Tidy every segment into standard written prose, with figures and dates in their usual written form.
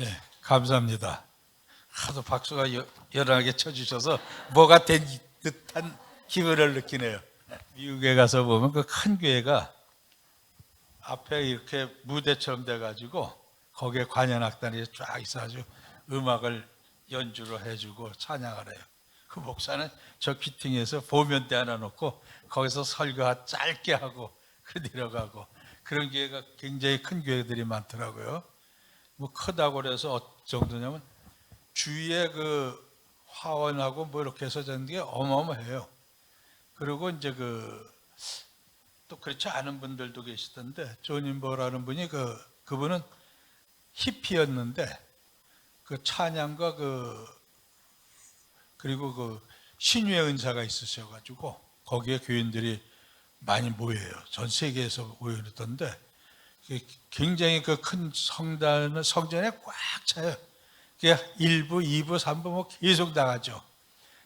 예, 감사합니다. 하도 박수가 연하게 쳐주셔서 뭐가 된 듯한 기분을 느끼네요. 미국에 가서 보면 그 큰 교회가 앞에 이렇게 무대처럼 돼가지고 거기에 관현악단이 쫙 있어가지고 음악을 연주를 해주고 찬양을 해요. 그 목사는 저 귀퉁이에서 보면대 하나 놓고 거기서 설교 짧게 하고 그 내려가고 그런 교회가 굉장히 큰 교회들이 많더라고요. 뭐 크다고 그래서 어떤 정도냐면 주위에 그 화원하고 뭐 이렇게 해서 되는 게 어마어마해요. 그리고 이제 또 그렇지 않은 분들도 계시던데 조님보라는 분이 그분은 히피였는데 그 찬양과 그리고 그 신유의 은사가 있으셔가지고 거기에 교인들이 많이 모여요. 전 세계에서 모여있던데 굉장히 그 큰 성전에 꽉 차요. 그게 1부, 2부, 3부 뭐 계속 나가죠.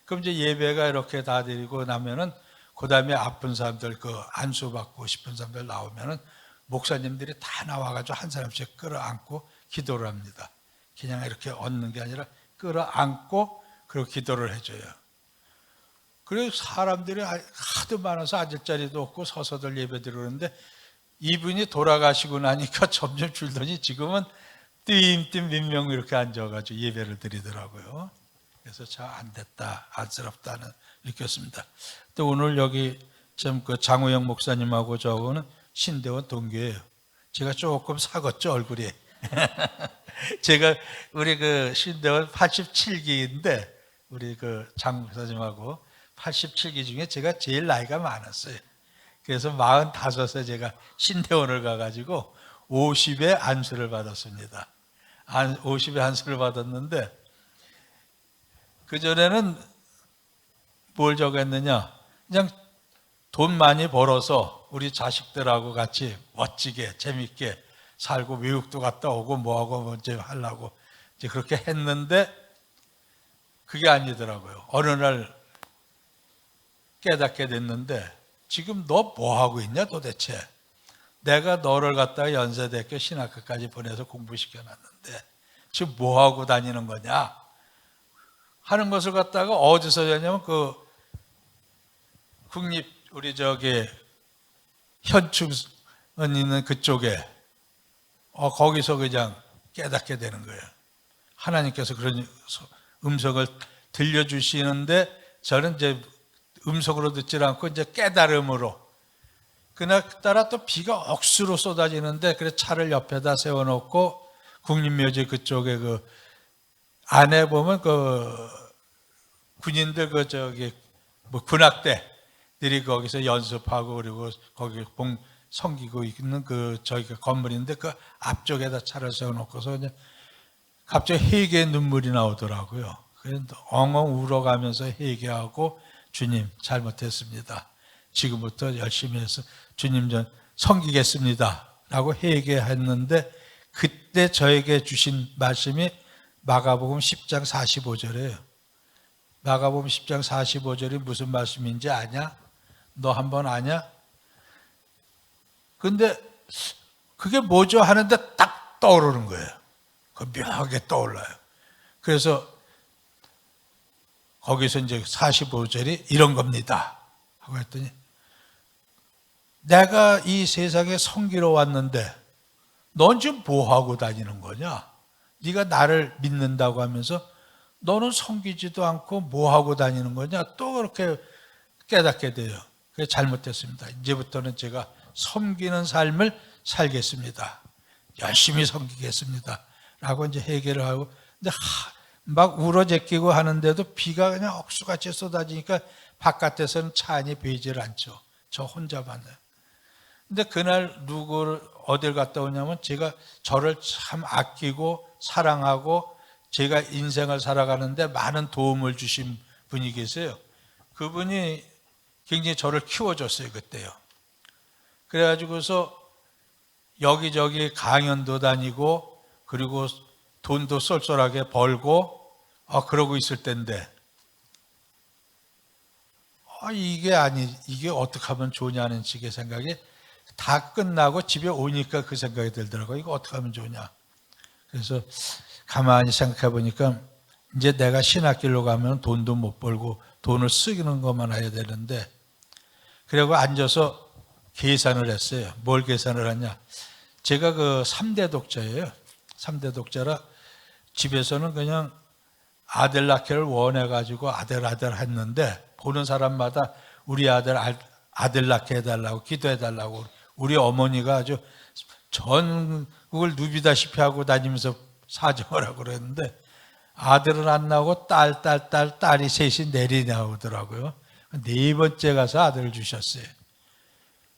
그럼 이제 예배가 이렇게 다 드리고 나면은 그 다음에 아픈 사람들 안수 받고 싶은 사람들 나오면은 목사님들이 다 나와가지고 한 사람씩 끌어안고 기도를 합니다. 그냥 이렇게 얻는 게 아니라 끌어안고 그리고 기도를 해줘요. 그래서 사람들이 하도 많아서 앉을 자리도 없고 서서들 예배 드리는데 이분이 돌아가시고 나니까 점점 줄더니 지금은 띄임띄임 몇 명 이렇게 앉아가지고 예배를 드리더라고요. 그래서 참 안 됐다, 안쓰럽다는 느꼈습니다. 또 오늘 여기 참 그 장우영 목사님하고 저거는 신대원 동교예요. 제가 조금 사갔죠, 얼굴이. 제가 우리 신대원 87기인데 우리 장 목사님하고 87기 중에 제가 제일 나이가 많았어요. 그래서 45세 제가 신대원을 가가지고 50에 안수를 받았습니다. 50에 안수를 받았는데 그전에는 뭘 적었느냐, 그냥 돈 많이 벌어서 우리 자식들하고 같이 멋지게 재밌게 살고 외국도 갔다 오고 뭐하고 먼저 하려고 이제 그렇게 했는데 그게 아니더라고요. 어느 날 깨닫게 됐는데 지금 너 뭐하고 있냐 도대체. 내가 너를 갖다가 연세대학교 신학교까지 보내서 공부시켜놨는데 지금 뭐하고 다니는 거냐 하는 것을 갖다가 어디서 하냐면 국립 우리 현충원 있는 그쪽에 거기서 그냥 깨닫게 되는 거예요. 하나님께서 그런 음성을 들려주시는데 저는 이제 음성으로 듣지 않고 이제 깨달음으로 그날따라 또 비가 억수로 쏟아지는데 그래서 차를 옆에다 세워놓고 국립묘지 그쪽에 안에 보면 군인들 뭐 군악대들이 거기서 연습하고 그리고 거기 섬기고 있는 저희가 건물인데 그 앞쪽에다 차를 세워놓고서 이제 갑자기 회개의 눈물이 나오더라고요. 그래서 엉엉 울어가면서 회개하고 주님 잘못했습니다. 지금부터 열심히 해서 주님 전 섬기겠습니다. 라고 회개했는데 그때 저에게 주신 말씀이 마가복음 10장 45절이에요. 마가복음 10장 45절이 무슨 말씀인지 아냐? 너 한번 아냐? 근데 그게 뭐죠? 하는데 딱 떠오르는 거예요. 묘하게 떠올라요. 그래서 거기서 이제 45절이 이런 겁니다. 하고 했더니 내가 이 세상에 섬기러 왔는데 넌 지금 뭐하고 다니는 거냐? 네가 나를 믿는다고 하면서 너는 섬기지도 않고 뭐하고 다니는 거냐? 또 그렇게 깨닫게 돼요. 그래서 잘못했습니다. 이제부터는 제가 섬기는 삶을 살겠습니다. 열심히 섬기겠습니다. 라고 이제 회개를 하고 근데 막 울어제끼고 하는데도 비가 그냥 억수같이 쏟아지니까 바깥에서는 차 안이 보이질 않죠. 저 혼자만 해요. 근데 그날 누구를 어딜 갔다 오냐면 제가 저를 참 아끼고 사랑하고 제가 인생을 살아가는데 많은 도움을 주신 분이 계세요. 그분이 굉장히 저를 키워줬어요, 그때요. 그래가지고서 여기저기 강연도 다니고 그리고 돈도 쏠쏠하게 벌고 그러고 있을 때인데 이게 어떻게 하면 좋냐는 식의 생각이 다 끝나고 집에 오니까 그 생각이 들더라고요. 이거 어떻게 하면 좋냐. 그래서 가만히 생각해 보니까 이제 내가 신학길로 가면 돈도 못 벌고 돈을 쓰는 것만 해야 되는데, 그리고 앉아서 계산을 했어요. 뭘 계산을 하냐. 제가 그 3대 독자예요. 3대 독자라 집에서는 그냥 아들 낳기를 원해가지고 아들 했는데, 보는 사람마다 우리 아들 낳게 해달라고 기도해달라고 우리 어머니가 아주 전국을 누비다시피 하고 다니면서 사정을 하고 그랬는데, 아들은 안 나오고 딸이 셋이 내리 나오더라고요. 네 번째 가서 아들을 주셨어요.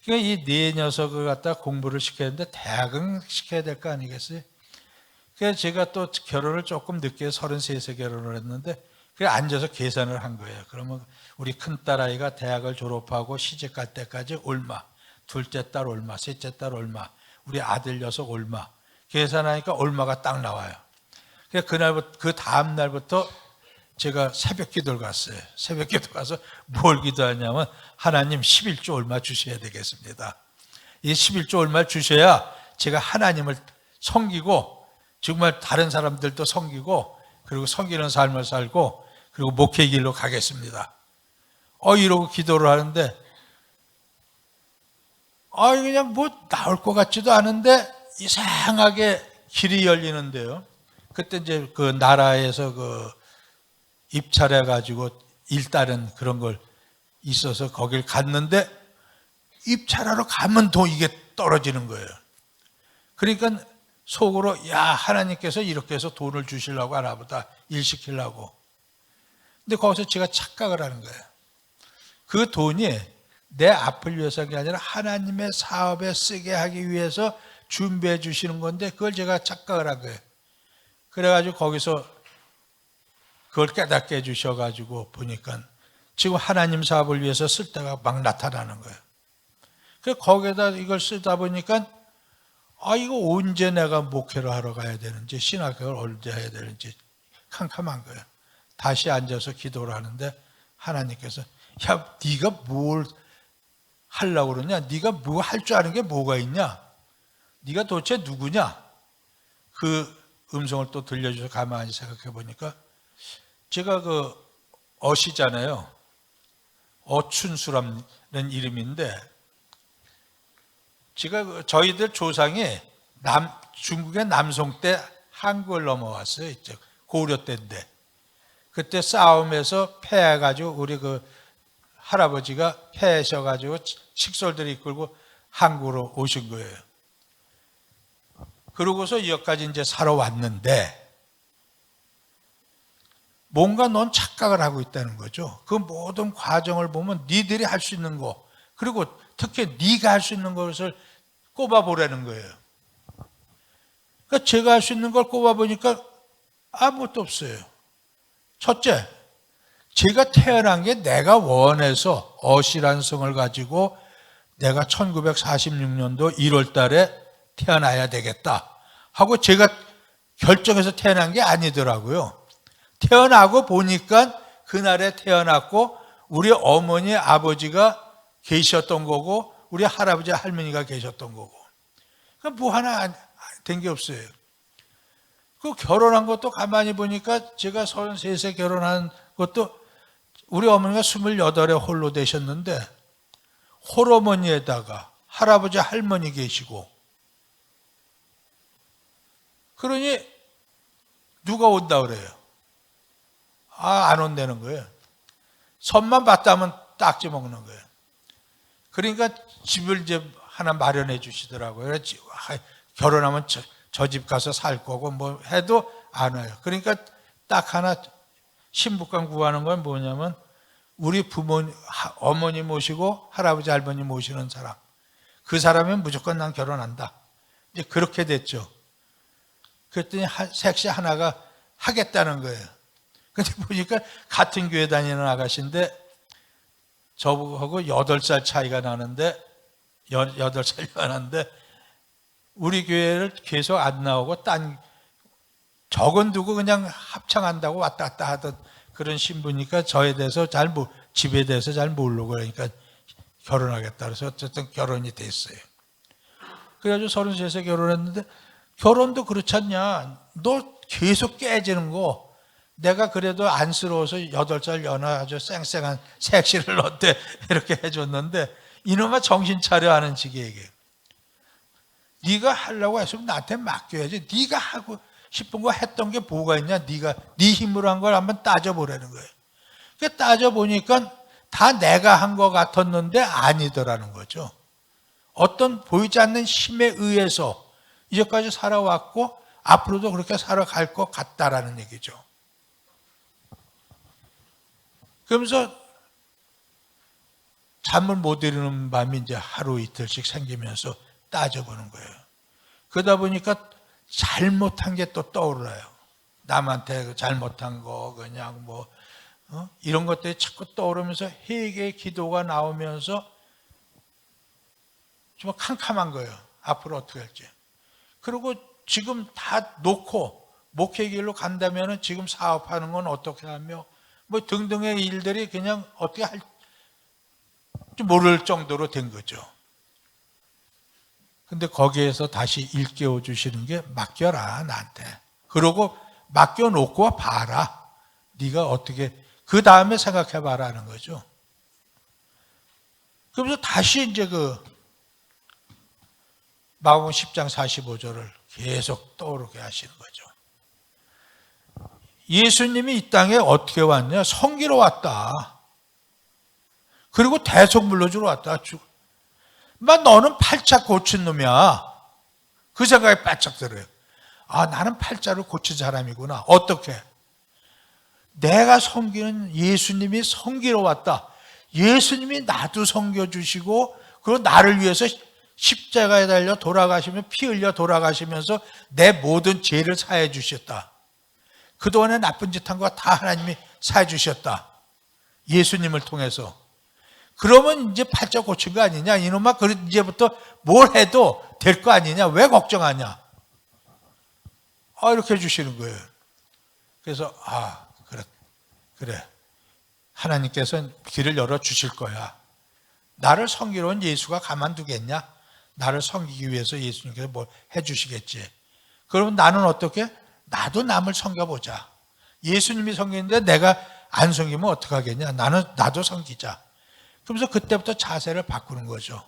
그러니까 이 네 녀석을 갖다 공부를 시켰는데 대학은 시켜야 될 거 아니겠어요? 그래서 제가 또 결혼을 조금 늦게 33세 결혼을 했는데, 그래 앉아서 계산을 한 거예요. 그러면 우리 큰딸아이가 대학을 졸업하고 시집갈 때까지 얼마, 둘째 딸 얼마, 셋째 딸 얼마, 우리 아들 녀석 얼마, 계산하니까 얼마가 딱 나와요. 그날부터, 그 다음 날부터 제가 새벽 기도를 갔어요. 새벽 기도 가서 뭘 기도하냐면, 하나님 11조 얼마 주셔야 되겠습니다. 이 11조 얼마 주셔야 제가 하나님을 섬기고 정말 다른 사람들도 섬기고 그리고 섬기는 삶을 살고 그리고 목회 길로 가겠습니다. 이러고 기도를 하는데, 그냥 뭐 나올 것 같지도 않은데 이상하게 길이 열리는데요. 그때 이제 그 나라에서 그 입찰해 가지고 일다른 그런 걸 있어서 거길 갔는데, 입찰하러 가면 또 이게 떨어지는 거예요. 그러니까 속으로, 야, 하나님께서 이렇게 해서 돈을 주시려고 하나 보다, 일 시키려고. 근데 거기서 제가 착각을 하는 거예요. 그 돈이 내 앞을 위해서가 아니라 하나님의 사업에 쓰게 하기 위해서 준비해 주시는 건데, 그걸 제가 착각을 한 거예요. 그래가지고 거기서 그걸 깨닫게 해주셔가지고 보니까 지금 하나님 사업을 위해서 쓸 때가 막 나타나는 거예요. 그래서 거기에다 이걸 쓰다 보니까, 이거 언제 내가 목회를 하러 가야 되는지, 신학교를 언제 해야 되는지 캄캄한 거예요. 다시 앉아서 기도를 하는데 하나님께서, 야, 네가 뭘 하려고 그러냐? 네가 뭐 할 줄 아는 게 뭐가 있냐? 네가 도대체 누구냐? 그 음성을 또 들려주셔서 가만히 생각해 보니까, 제가 그 어시잖아요. 어춘수라는 이름인데, 제가 저희들 조상이 중국의 남송 때 한국을 넘어왔어요. 이제 고려 때인데, 그때 싸움에서 패해가지고 우리 그 할아버지가 패하셔가지고 식솔들이 이끌고 한국으로 오신 거예요. 그러고서 여기까지 이제 살아왔는데, 뭔가 넌 착각을 하고 있다는 거죠. 그 모든 과정을 보면 니들이 할 수 있는 거, 그리고 특히 네가 할 수 있는 것을 꼽아보라는 거예요. 그러니까 제가 할 수 있는 걸 꼽아보니까 아무것도 없어요. 첫째, 제가 태어난 게 내가 원해서 어시란 성을 가지고 내가 1946년도 1월 달에 태어나야 되겠다 하고 제가 결정해서 태어난 게 아니더라고요. 태어나고 보니까 그날에 태어났고 우리 어머니 아버지가 계셨던 거고 우리 할아버지 할머니가 계셨던 거고, 그러니까 뭐 하나 된 게 없어요. 그 결혼한 것도 가만히 보니까 제가 33세 결혼한 것도 우리 어머니가 28에 홀로 되셨는데 홀어머니에다가 할아버지 할머니 계시고, 그러니 누가 온다 그래요? 안 온다는 거예요. 손만 봤다면 딱지 먹는 거예요. 그러니까 집을 이제 하나 마련해 주시더라고요. 그래서 결혼하면 저 집 가서 살 거고 뭐 해도 안 와요. 그러니까 딱 하나 신부감 구하는 건 뭐냐면 우리 부모님, 어머니 모시고 할아버지 할머니 모시는 사람, 그 사람이면 무조건 난 결혼한다. 이제 그렇게 됐죠. 그랬더니 셋이 하나가 하겠다는 거예요. 근데 보니까 같은 교회 다니는 아가씨인데 저하고 8살 차이가 나는데, 8살이 나는데 우리 교회를 계속 안 나오고 적은 두고 그냥 합창한다고 왔다 갔다 하던 그런 신부니까 저에 대해서 집에 대해서 잘 모르고, 그러니까 결혼하겠다 그래서 어쨌든 결혼이 됐어요. 그래가지고 33세 결혼했는데 결혼도 그렇지 않냐? 너 계속 깨지는 거. 내가 그래도 안쓰러워서 8살 연하 아주 쌩쌩한 섹시를 어때? 이렇게 해줬는데 이놈아 정신 차려 하는 식의 얘기예요. 네가 하려고 했으면 나한테 맡겨야지. 네가 하고 싶은 거 했던 게 뭐가 있냐? 네가 네 힘으로 한 걸 한번 따져보라는 거예요. 그러니까 따져보니까 다 내가 한 것 같았는데 아니더라는 거죠. 어떤 보이지 않는 힘에 의해서 이제까지 살아왔고 앞으로도 그렇게 살아갈 것 같다라는 얘기죠. 그러면서 잠을 못 이루는 밤이 이제 하루 이틀씩 생기면서 따져보는 거예요. 그러다 보니까 잘못한 게 또 떠오르요. 남한테 잘못한 거 그냥 뭐 이런 것들이 자꾸 떠오르면서 회개의 기도가 나오면서 좀 캄캄한 거예요. 앞으로 어떻게 할지. 그리고 지금 다 놓고 목회 길로 간다면 지금 사업하는 건 어떻게 하며 뭐 등등의 일들이 그냥 어떻게 할지 모를 정도로 된 거죠. 근데 거기에서 다시 일깨워 주시는 게 맡겨라 나한테. 그러고 맡겨놓고 봐라. 네가 어떻게 그 다음에 생각해 봐라는 거죠. 그러면서 다시 이제 그 마가복음 10장 45절을 계속 떠오르게 하시는 거죠. 예수님이 이 땅에 어떻게 왔냐? 성기러 왔다. 그리고 대속 물려주러 왔다. 너는 팔자 고친 놈이야. 그 생각이 바짝 들어요. 아, 나는 팔자를 고친 사람이구나. 어떻게? 내가 섬기는 예수님이 섬기러 왔다. 예수님이 나도 섬겨주시고 그리고 나를 위해서 십자가에 달려 돌아가시며 피 흘려 돌아가시면서 내 모든 죄를 사해 주셨다. 그동안에 나쁜 짓 한 거 다 하나님이 사해 주셨다. 예수님을 통해서. 그러면 이제 팔자 고친 거 아니냐? 이놈아, 이제부터 뭘 해도 될 거 아니냐? 왜 걱정하냐? 이렇게 해주시는 거예요. 그래서, 그래. 하나님께서 길을 열어주실 거야. 나를 섬기러 온 예수가 가만두겠냐? 나를 섬기기 위해서 예수님께서 뭘 해주시겠지. 그러면 나는 어떻게? 나도 남을 섬겨보자. 예수님이 섬기는데 내가 안 섬기면 어떡하겠냐? 나도 섬기자. 그러면서 그때부터 자세를 바꾸는 거죠.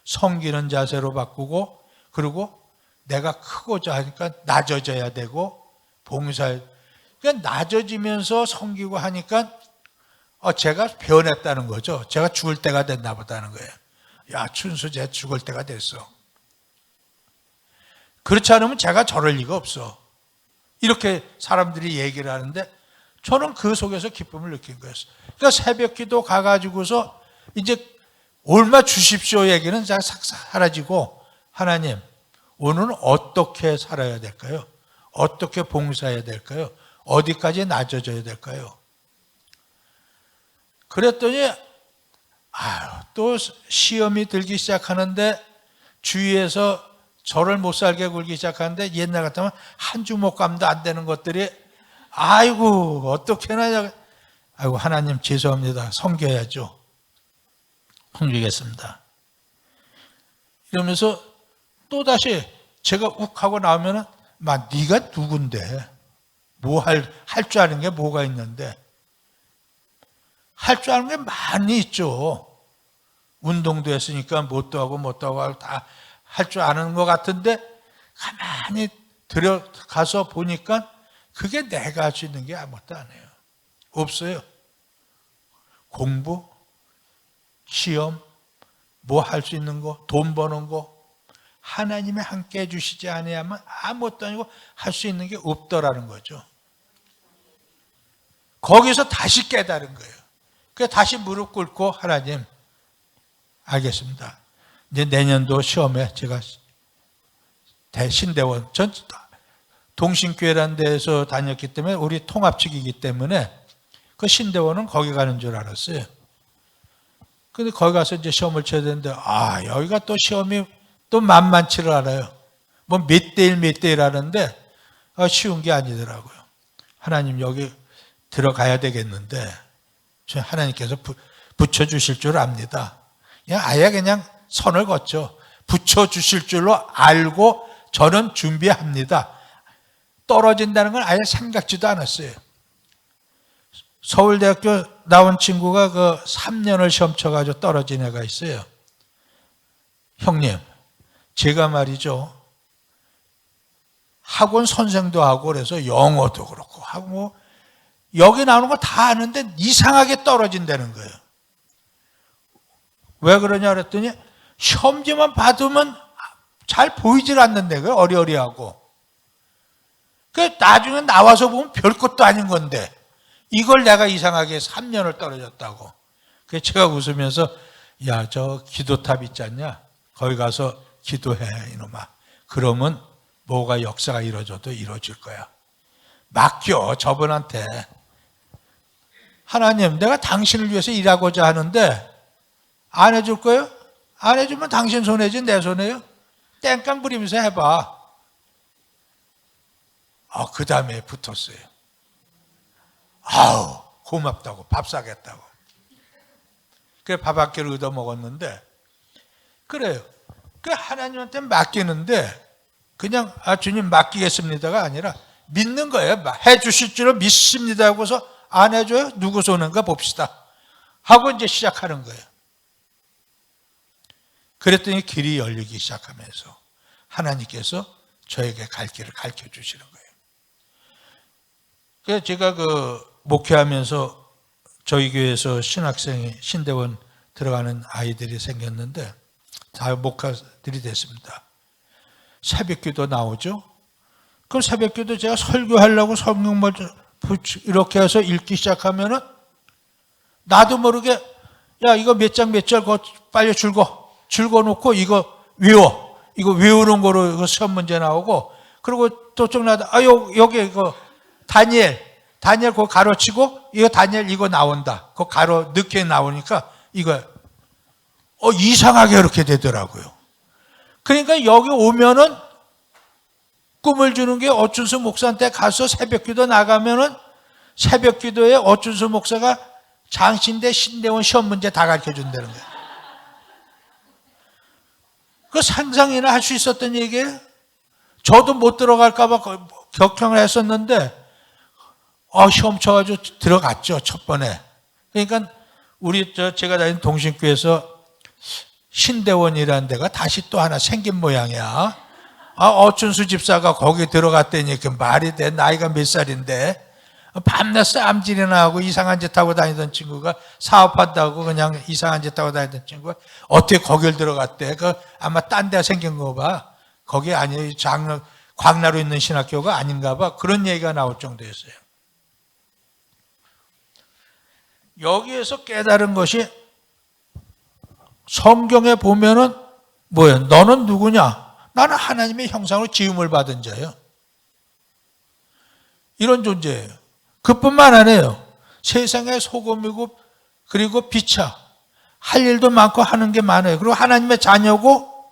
섬기는 자세로 바꾸고, 그리고 내가 크고자 하니까 낮아져야 되고, 그러니까 낮아지면서 섬기고 하니까 제가 변했다는 거죠. 제가 죽을 때가 됐나 보다는 거예요. 야, 춘수 쟤 죽을 때가 됐어. 그렇지 않으면 제가 저럴 리가 없어. 이렇게 사람들이 얘기를 하는데 저는 그 속에서 기쁨을 느낀 거였어요. 그러니까 새벽 기도 가가지고서 이제 얼마 주십시오 얘기는 싹 사라지고 하나님, 오늘은 어떻게 살아야 될까요? 어떻게 봉사해야 될까요? 어디까지 낮아져야 될까요? 그랬더니 또 시험이 들기 시작하는데 주위에서 저를 못 살게 굴기 시작하는데 옛날 같으면 한 주먹 감도 안 되는 것들이 아이고 어떻게나 아이고 하나님 죄송합니다. 섬겨야죠. 섬기겠습니다. 이러면서 또다시 제가 욱 하고 나오면은 네가 누군데 뭐 할 줄 아는 게 뭐가 있는데 할 줄 아는 게 많이 있죠. 운동도 했으니까 뭣도 하고 다 할 줄 아는 것 같은데 가만히 들어가서 보니까 그게 내가 할 수 있는 게 아무것도 아니에요. 없어요. 공부, 시험, 뭐 할 수 있는 거, 돈 버는 거 하나님이 함께 해주시지 아니하면 아무것도 아니고 할 수 있는 게 없더라는 거죠. 거기서 다시 깨달은 거예요. 그래서 다시 무릎 꿇고 하나님 알겠습니다. 이제 내년도 시험에 제가 신대원 전 동신교회라는 데에서 다녔기 때문에 우리 통합측이기 때문에 그 신대원은 거기 가는 줄 알았어요. 근데 거기 가서 이제 시험을 쳐야 되는데 여기가 또 시험이 또 만만치를 않아요. 뭐 몇 대 일 하는데 쉬운 게 아니더라고요. 하나님 여기 들어가야 되겠는데 하나님께서 붙여주실 줄 압니다. 그냥 아예 그냥 선을 걷죠. 붙여주실 줄로 알고 저는 준비합니다. 떨어진다는 건 아예 생각지도 않았어요. 서울대학교 나온 친구가 그 3년을 시험 쳐가지고 떨어진 애가 있어요. 형님, 제가 말이죠. 학원 선생도 하고 그래서 영어도 그렇고 하고 뭐 여기 나오는 거 다 아는데 이상하게 떨어진다는 거예요. 왜 그러냐 그랬더니 시험지만 받으면 잘 보이질 않는데 그 어리어리하고. 그 나중에 나와서 보면 별것도 아닌 건데 이걸 내가 이상하게 3년을 떨어졌다고. 그래서 제가 웃으면서 야, 저 기도탑 있지 않냐? 거기 가서 기도해 이놈아. 그러면 뭐가 역사가 이루어져도 이루어질 거야. 맡겨 저분한테. 하나님, 내가 당신을 위해서 일하고자 하는데 안 해줄 거예요? 안 해주면 당신 손해지 내 손해요? 땡깡 부리면서 해봐. 그 다음에 붙었어요. 아우, 고맙다고, 밥 사겠다고. 그래, 밥 한 끼를 얻어 먹었는데, 그래요. 그 하나님한테 맡기는데, 그냥, 주님 맡기겠습니다가 아니라, 믿는 거예요. 해 주실 줄을 믿습니다 하고서, 안 해줘요? 누구 손인가 봅시다. 하고 이제 시작하는 거예요. 그랬더니 길이 열리기 시작하면서, 하나님께서 저에게 갈 길을 가르쳐 주시는 거예요. 그래서 제가 목회하면서 저희 교회에서 신학생이 신대원 들어가는 아이들이 생겼는데 다 목사들이 됐습니다. 새벽기도 나오죠. 그럼 새벽기도 제가 설교하려고 성경을 이렇게 해서 읽기 시작하면은 나도 모르게 야 이거 몇 장 몇 절 빨리 줄거놓고 이거 외워. 이거 외우는 거로 이거 시험 문제 나오고 그리고 또쪽 나다 여기 이거 다니엘 그거 가로치고 이거 다니엘 이거 나온다. 그거 가로 늦게 나오니까 이거 이상하게 그렇게 되더라고요. 그러니까 여기 오면은 꿈을 주는 게 어춘수 목사한테 가서 새벽기도 나가면은 새벽기도에 어춘수 목사가 장신대 신대원 시험 문제 다 가르쳐 준다는 거예요. 그 상상이나 할 수 있었던 얘기예요. 저도 못 들어갈까 봐 격형을 했었는데 시험 쳐가지고 들어갔죠, 첫 번에. 그러니까 제가 다니는 동신교에서 신대원이라는 데가 다시 또 하나 생긴 모양이야. 어춘수 집사가 거기 들어갔더니 그 말이 돼. 나이가 몇 살인데. 밤낮 쌈질이나 하고 이상한 짓 하고 다니던 친구가 사업한다고 그냥 이상한 짓 하고 다니던 친구가 어떻게 거길 들어갔대. 아마 딴 데가 생긴 거 봐. 거기 아니, 광나루 있는 신학교가 아닌가 봐. 그런 얘기가 나올 정도였어요. 여기에서 깨달은 것이 성경에 보면은 뭐예요? 너는 누구냐? 나는 하나님의 형상으로 지음을 받은 자예요. 이런 존재예요. 그뿐만 아니에요. 세상의 소금이고 그리고 빛이야. 할 일도 많고 하는 게 많아요. 그리고 하나님의 자녀고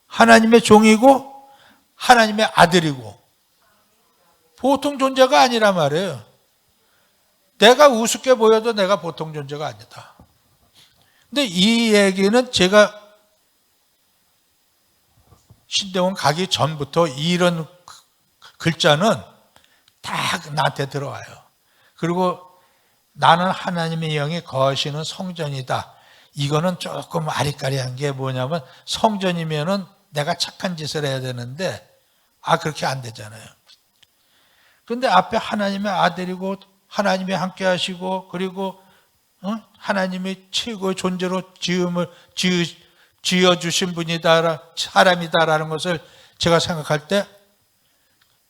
하나님의 종이고 하나님의 아들이고 보통 존재가 아니란 말이에요. 내가 우습게 보여도 내가 보통 존재가 아니다. 근데 이 얘기는 제가 신대원 가기 전부터 이런 글자는 다 나한테 들어와요. 그리고 나는 하나님의 영이 거하시는 성전이다. 이거는 조금 아리까리한 게 뭐냐면 성전이면은 내가 착한 짓을 해야 되는데 그렇게 안 되잖아요. 그런데 앞에 하나님의 아들이고 하나님이 함께 하시고 그리고 하나님이 최고의 존재로 지어주신 분이다, 사람이다라는 것을 제가 생각할 때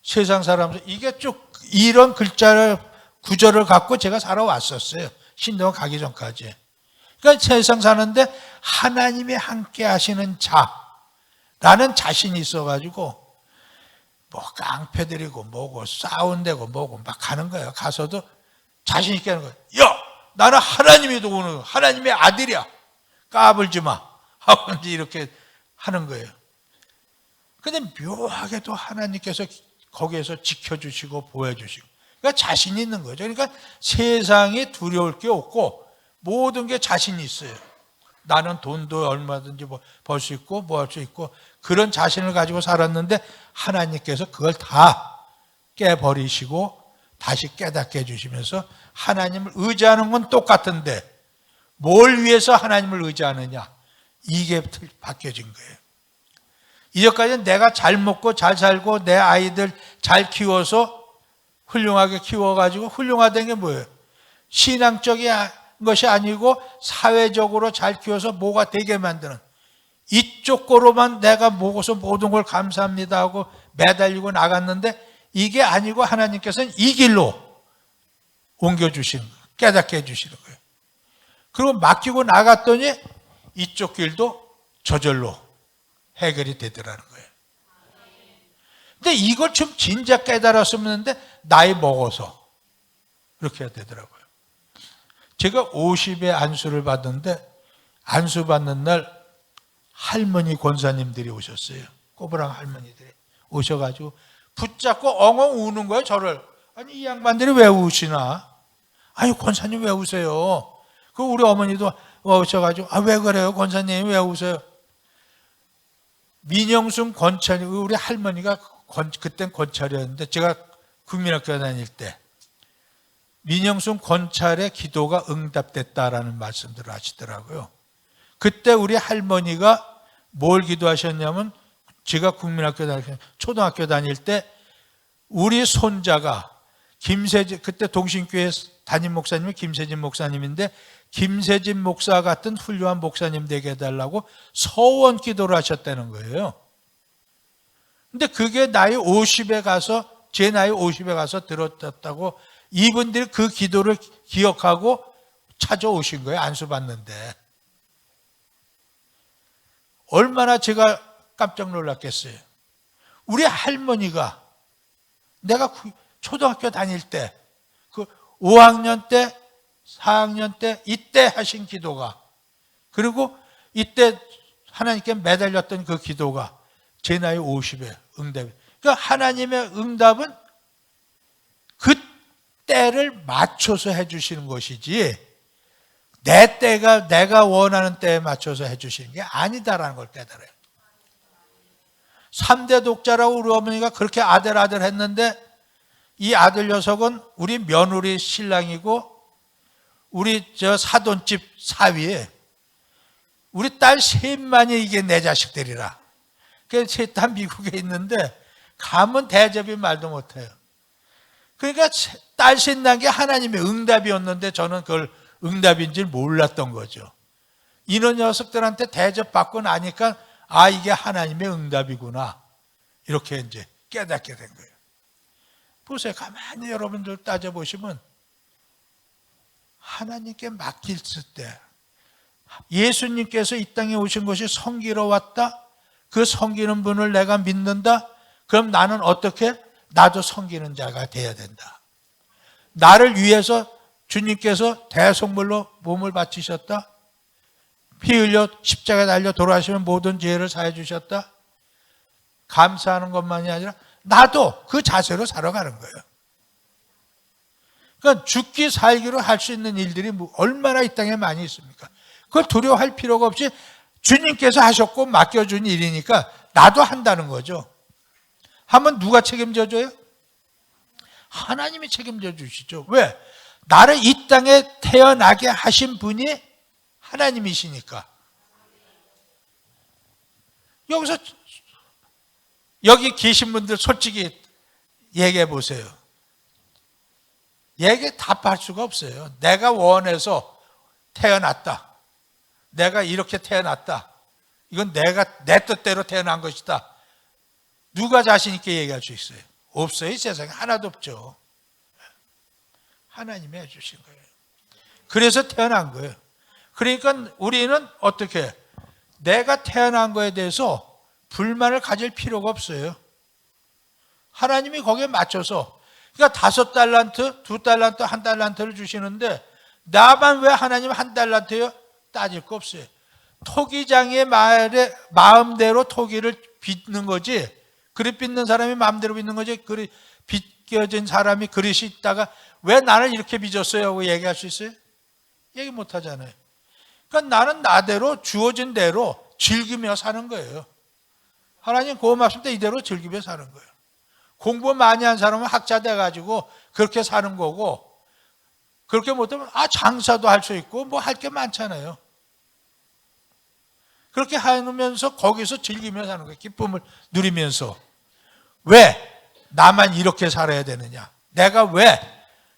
세상 사람들 이게 쭉 이런 구절을 갖고 제가 살아왔었어요. 신대원 가기 전까지. 그러니까 세상 사는데 하나님이 함께 하시는 자라는 자신이 있어가지고 뭐 깡패들이고 뭐고 싸운데고 뭐고 막 가는 거예요. 가서도 자신 있게 하는 거예요. 야, 나는 하나님이 도우는 하나님의 아들이야. 까불지 마. 하고 이제 이렇게 하는 거예요. 근데 묘하게도 하나님께서 거기에서 지켜주시고 보여주시고 그러니까 자신이 있는 거죠. 그러니까 세상에 두려울 게 없고 모든 게 자신이 있어요. 나는 돈도 얼마든지 벌 수 있고 뭐 할 수 있고 그런 자신을 가지고 살았는데 하나님께서 그걸 다 깨버리시고 다시 깨닫게 해주시면서 하나님을 의지하는 건 똑같은데 뭘 위해서 하나님을 의지하느냐, 이게 바뀌어진 거예요. 이제까지는 내가 잘 먹고 잘 살고 내 아이들 잘 키워서 훌륭하게 키워가지고 훌륭하다는 게 뭐예요? 신앙적인 것이 아니고 사회적으로 잘 키워서 뭐가 되게 만드는, 이쪽 거로만 내가 먹어서 모든 걸 감사합니다 하고 매달리고 나갔는데 이게 아니고 하나님께서는 이 길로 옮겨주시는 거예요. 깨닫게 해주시는 거예요. 그리고 맡기고 나갔더니 이쪽 길도 저절로 해결이 되더라는 거예요. 근데 이걸 좀 진작 깨달았으면 나이 먹어서 그렇게 해야 되더라고요. 제가 50에 안수를 받는데 안수 받는 날 할머니 권사님들이 오셨어요. 꼬부랑 할머니들이 오셔가지고 붙잡고 엉엉 우는 거예요, 저를. 아니, 이 양반들이 왜 우시나? 아니, 권사님 왜 우세요? 그 우리 어머니도 오셔가지고 왜 그래요? 권사님 왜 우세요? 민영순 권찰, 우리 할머니가 그땐 권찰이었는데 제가 국민학교 다닐 때 민영순 권찰의 기도가 응답됐다라는 말씀들을 하시더라고요. 그때 우리 할머니가 뭘 기도하셨냐면 제가 국민학교 초등학교 다닐 때 우리 손자가 김세진, 그때 동신교회 담임 목사님이 김세진 목사님인데 김세진 목사 같은 훌륭한 목사님 되게 해달라고 서원 기도를 하셨다는 거예요. 근데 그게 나이 50에 가서, 제 나이 50에 가서 들었다고 이분들이 그 기도를 기억하고 찾아오신 거예요. 안수 받는데. 얼마나 제가 깜짝 놀랐겠어요. 우리 할머니가 내가 초등학교 다닐 때, 그 5학년 때, 4학년 때, 이때 하신 기도가, 그리고 이때 하나님께 매달렸던 그 기도가 제 나이 50에 응답이. 그러니까 하나님의 응답은 그 때를 맞춰서 해주시는 것이지, 내 때가 내가 원하는 때에 맞춰서 해주시는 게 아니다라는 걸 깨달아요. 3대 독자라고 우리 어머니가 그렇게 아들 했는데 이 아들 녀석은 우리 며느리 신랑이고 우리 저 사돈집 사위에 우리 딸 셋만이 이게 내 자식들이라. 그래서 셋 다 미국에 있는데 가면 대접이 말도 못해요. 그러니까 딸 셋 난 게 하나님의 응답이었는데 저는 그걸 응답인지 몰랐던 거죠. 이런 녀석들한테 대접받고 나니까 이게 하나님의 응답이구나. 이렇게 이제 깨닫게 된 거예요. 보세요. 가만히 여러분들 따져보시면 하나님께 맡겼을 때 예수님께서 이 땅에 오신 것이 섬기러 왔다. 그 섬기는 분을 내가 믿는다. 그럼 나는 어떻게? 나도 섬기는 자가 돼야 된다. 나를 위해서 주님께서 대속물로 몸을 바치셨다. 피 흘려 십자가에 달려 돌아가시면 모든 죄를 사해 주셨다. 감사하는 것만이 아니라 나도 그 자세로 살아가는 거예요. 그러니까 죽기 살기로 할 수 있는 일들이 얼마나 이 땅에 많이 있습니까? 그걸 두려워할 필요가 없이 주님께서 하셨고 맡겨준 일이니까 나도 한다는 거죠. 하면 누가 책임져 줘요? 하나님이 책임져 주시죠. 왜? 나를 이 땅에 태어나게 하신 분이 하나님이시니까. 여기 계신 분들 솔직히 얘기해 보세요. 얘기 답할 수가 없어요. 내가 원해서 태어났다. 내가 이렇게 태어났다. 이건 내가 내 뜻대로 태어난 것이다. 누가 자신 있게 얘기할 수 있어요? 없어요. 이 세상에 하나도 없죠. 하나님이 해주신 거예요. 그래서 태어난 거예요. 그러니까 우리는 어떻게 내가 태어난 거에 대해서 불만을 가질 필요가 없어요. 하나님이 거기에 맞춰서, 그러니까 5달란트, 2달란트, 1달란트를 주시는데 나만 왜 하나님 1달란트요? 따질 거 없어요. 토기장의 마음대로 토기를 빚는 거지, 그릇 빚는 사람이 마음대로 빚는 거지, 그릇 빚겨진 사람이 그릇이 있다가 왜 나는 이렇게 빚었어요? 하고 얘기할 수 있어요? 얘기 못 하잖아요. 그러니까 나는 나대로 주어진 대로 즐기며 사는 거예요. 하나님 고맙습니다. 이대로 즐기며 사는 거예요. 공부 많이 한 사람은 학자 돼가지고 그렇게 사는 거고, 그렇게 못하면 장사도 할 수 있고 뭐 할 게 많잖아요. 그렇게 하면서 거기서 즐기며 사는 거예요. 기쁨을 누리면서. 왜 나만 이렇게 살아야 되느냐? 내가 왜,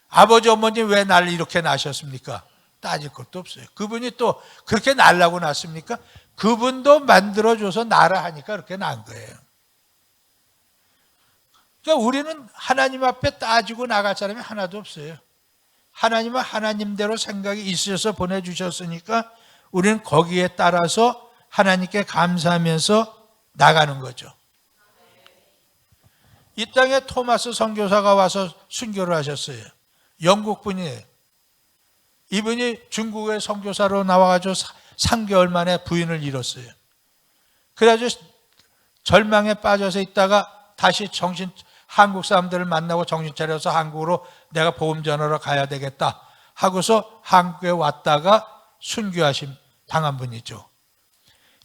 아버지 어머니 왜 나를 이렇게 낳으셨습니까? 따질 것도 없어요. 그분이 또 그렇게 낳으려고 낳습니까? 그분도 만들어줘서 나라 하니까 그렇게 낳은 거예요. 그러니까 우리는 하나님 앞에 따지고 나갈 사람이 하나도 없어요. 하나님은 하나님대로 생각이 있으셔서 보내주셨으니까 우리는 거기에 따라서 하나님께 감사하면서 나가는 거죠. 이 땅에 토마스 선교사가 와서 순교를 하셨어요. 영국 분이에요. 이분이 중국의 선교사로 나와가지고 3개월 만에 부인을 잃었어요. 그래가지고 절망에 빠져서 있다가 다시 한국 사람들을 만나고 정신 차려서 한국으로 내가 복음 전하러 가야 되겠다 하고서 한국에 왔다가 순교하심 당한 분이죠.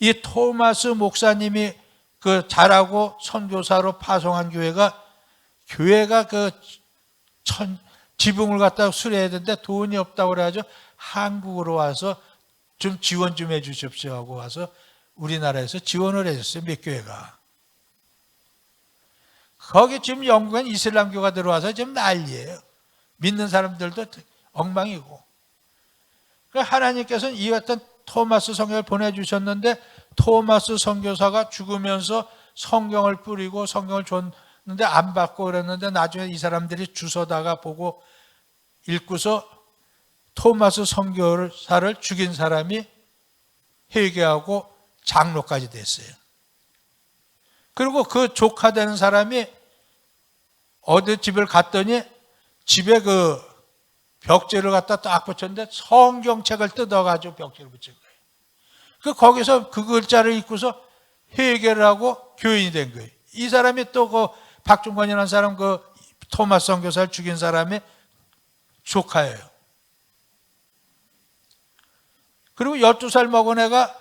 이 토마스 목사님이 그 잘하고 선교사로 파송한 교회가 그 지붕을 갖다가 수리해야 되는데 돈이 없다고 그래가지고 한국으로 와서 좀 지원 좀 해 주십시오 하고 와서 우리나라에서 지원을 해줬어요. 몇 교회가. 거기 지금 영국엔 이슬람교가 들어와서 지금 난리예요. 믿는 사람들도 엉망이고. 하나님께서는 이 같은 토마스 선교를 보내주셨는데 토마스 선교사가 죽으면서 성경을 뿌리고 성경을 줬는데 안 받고 그랬는데 나중에 이 사람들이 주워다가 보고 읽고서 토마스 선교사를 죽인 사람이 회개하고 장로까지 됐어요. 그리고 그 조카 되는 사람이 어디 집을 갔더니 집에 그 벽지를 갖다 딱 붙였는데 성경책을 뜯어가지고 벽지를 붙인 거예요. 거기서 그 글자를 읽고서 회개를 하고 교인이 된 거예요. 이 사람이 또 그 박중권이라는 사람 그 토마스 선교사를 죽인 사람의 조카예요. 그리고 12살 먹은 애가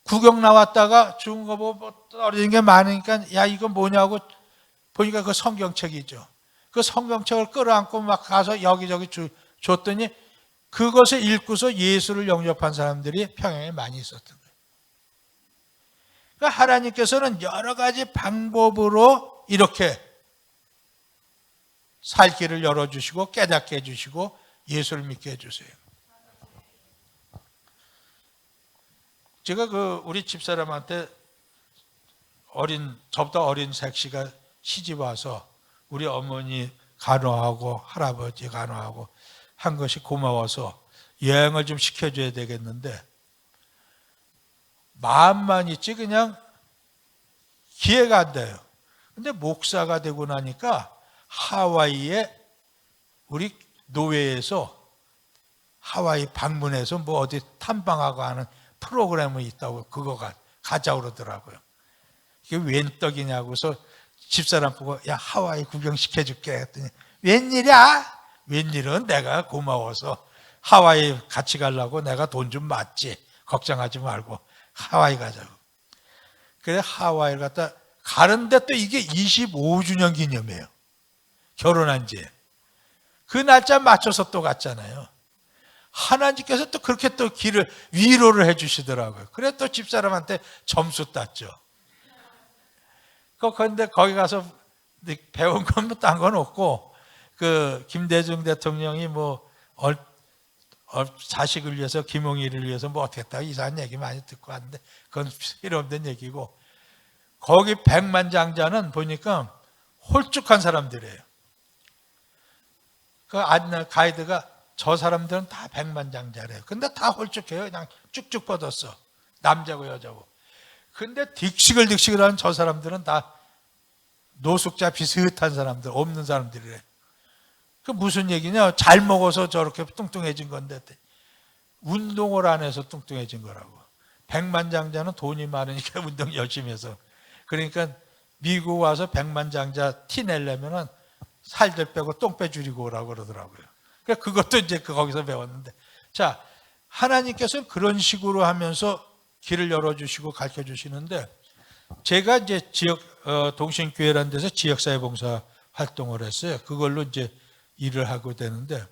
구경 나왔다가 죽은 거 보고 떨어진 게 많으니까 야 이거 뭐냐고 보니까 그 성경책이죠. 그 성경책을 끌어안고 막 가서 여기저기 줬더니 그것을 읽고서 예수를 영접한 사람들이 평양에 많이 있었던 거예요. 그러니까 하나님께서는 여러 가지 방법으로 이렇게 살 길을 열어주시고 깨닫게 해주시고 예수를 믿게 해주세요. 제가 우리 집사람한테 저보다 어린 색시가 시집 와서 우리 어머니 간호하고 할아버지 간호하고 한 것이 고마워서 여행을 좀 시켜줘야 되겠는데 마음만 있지 그냥 기회가 안 돼요. 근데 목사가 되고 나니까 하와이에 우리 노회에서 하와이 방문해서 뭐 어디 탐방하고 하는 프로그램이 있다고 그거 가자고 그러더라고요. 이게 웬 떡이냐고서 집사람 보고 야 하와이 구경시켜줄게 했더니 웬일이야? 웬일은 내가 고마워서 하와이 같이 가려고 내가 돈 좀 맞지 걱정하지 말고 하와이 가자고. 그래 하와이를 갔다 가는데 또 이게 25주년 기념이에요. 결혼한 지. 그 날짜 맞춰서 또 갔잖아요. 하나님께서 또 그렇게 또 길을 위로를 해 주시더라고요. 그래 또 집사람한테 점수 땄죠. 그런데 거기 가서 배운 건 뭐 딴 건 없고 그 김대중 대통령이 뭐 자식을 위해서 김홍일을 위해서 뭐 어떻게 했다고 이상한 얘기 많이 듣고 왔는데 그건 필요 없는 얘기고 거기 백만장자는 보니까 홀쭉한 사람들이에요. 그 가이드가 저 사람들은 다 백만장자래요. 근데 다 홀쭉해요. 그냥 쭉쭉 뻗었어. 남자고 여자고. 근데 딕시글 하는 저 사람들은 다 노숙자 비슷한 사람들, 없는 사람들이래. 그 무슨 얘기냐? 잘 먹어서 저렇게 뚱뚱해진 건데 운동을 안 해서 뚱뚱해진 거라고. 백만장자는 돈이 많으니까 운동 열심히 해서. 그러니까 미국 와서 백만장자 티 내려면은 살들 빼고 똥 빼주리고 오라고 그러더라고요. 그러니까 그것도 이제 거기서 배웠는데. 자, 하나님께서는 그런 식으로 하면서 길을 열어주시고 가르쳐 주시는데 제가 이제 지역 동신교회라는 데서 지역사회봉사 활동을 했어요. 그걸로 이제 일을 하고 되는데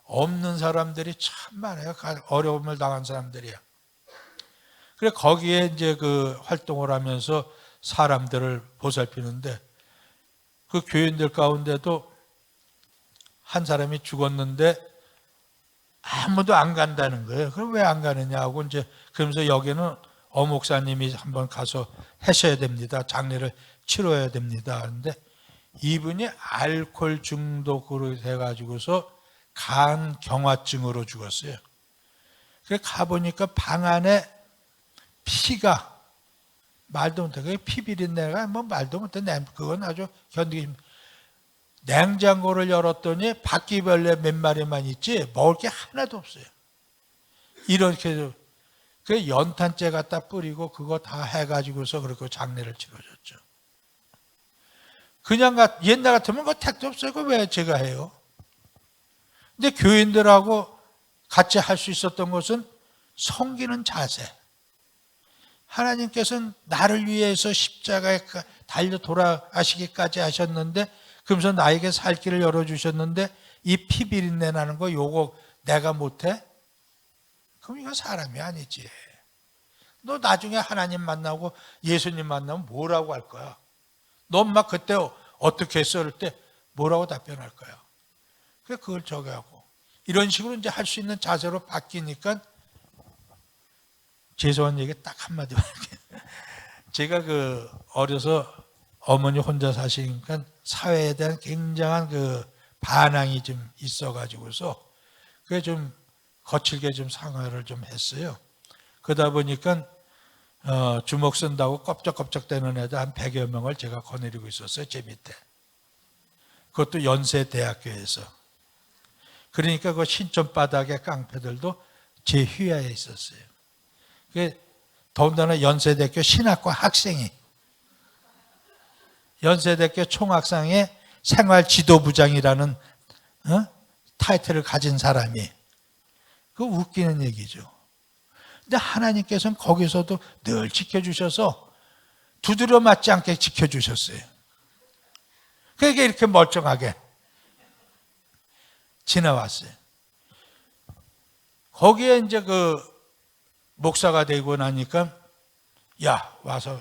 없는 사람들이 참 많아요. 어려움을 당한 사람들이야. 그래 거기에 이제 그 활동을 하면서 사람들을 보살피는데 그 교인들 가운데도 한 사람이 죽었는데 아무도 안 간다는 거예요. 그럼 왜 안 가느냐 하고 이제 그러면서 여기는 목사님이 한번 가서 하셔야 됩니다. 장례를 치러야 됩니다. 그런데 이분이 알코올 중독으로 해가지고서 간 경화증으로 죽었어요. 그래 가보니까 방 안에 피가 말도 못해. 피비린내가 뭐 말도 못해. 그건 아주 견디기 힘들어. 냉장고를 열었더니 바퀴벌레 몇 마리만 있지 먹을 게 하나도 없어요. 이렇게 그 연탄재 갖다 뿌리고 그거 다 해가지고서 그렇게 장례를 치러줬죠. 그냥 옛날 같으면 그 택도 없어요. 그거 왜 제가 해요? 근데 교인들하고 같이 할 수 있었던 것은 섬기는 자세. 하나님께서는 나를 위해서 십자가에 달려 돌아가시기까지 하셨는데 그러면서 나에게 살 길을 열어주셨는데 이 피 비린내 나는 거 요거 내가 못해? 그럼 이거 사람이 아니지. 너 나중에 하나님 만나고 예수님 만나면 뭐라고 할 거야? 너 엄마 그때 어떻게 했어? 그럴 때 뭐라고 답변할 거야? 그걸 저기 하고 이런 식으로 이제 할 수 있는 자세로 바뀌니까 죄송한 얘기 딱 한마디 할게요. 제가 그 어려서 어머니 혼자 사시니까 사회에 대한 굉장한 그 반항이 좀 있어가지고서 그게 좀 거칠게 좀 생활을 좀 했어요. 그러다 보니까 주먹 쓴다고 껍적껍적대는 애들 한 100여 명을 제가 거느리고 있었어요. 제 밑에. 그것도 연세대학교에서. 그러니까 그 신촌바닥의 깡패들도 제 휘하에 있었어요. 더군다나 연세대학교 신학과 학생이 연세대학교 총학상의 생활지도부장이라는 타이틀을 가진 사람이 그 웃기는 얘기죠. 근데 하나님께서는 거기서도 늘 지켜주셔서 두드려 맞지 않게 지켜주셨어요. 그게 이렇게 멀쩡하게 지나왔어요. 거기에 이제 그 목사가 되고 나니까 야 와서